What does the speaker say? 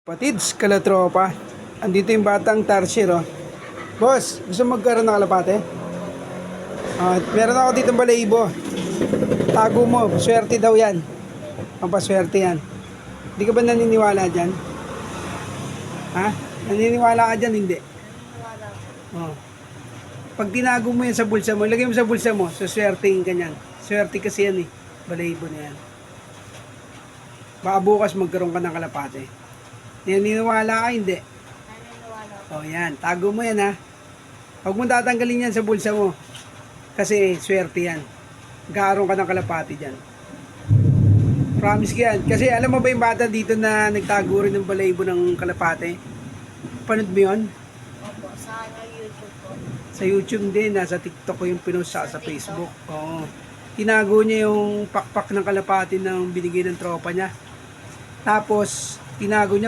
Patids, kalatropa. Andito yung batang Tarsier, oh. Boss, gusto magkaroon ng kalapate? Meron ako dito ng balahibo. Tago mo, swerte daw yan. Pampaswerte yan. Hindi ka ba naniniwala dyan? Ha? Naniniwala ka dyan? Hindi. Oh. Pag tinago mo yan sa bulsa mo, lagay mo sa bulsa mo, so swertein ka yan. Swerte kasi yan eh. Balahibo na yan. Baka bukas magkaroon ka ng kalapate. Naniniwala ka, hindi? Naniniwala ko. O yan, tago mo yan ha. Huwag mong tatanggalin yan sa bulsa mo. Kasi swerte yan. Gaaron ka ng kalapati dyan. Promise ka yan. Kasi alam mo ba yung bata dito na nagtago rin ng balahibo ng kalapate? Panood mo yun? Opo, sa YouTube po. Sa YouTube din, nasa TikTok ko yung pinost sa Facebook. Oo. Tinago niya yung pakpak ng kalapati ng binigay ng tropa niya. Tapos, tinago niya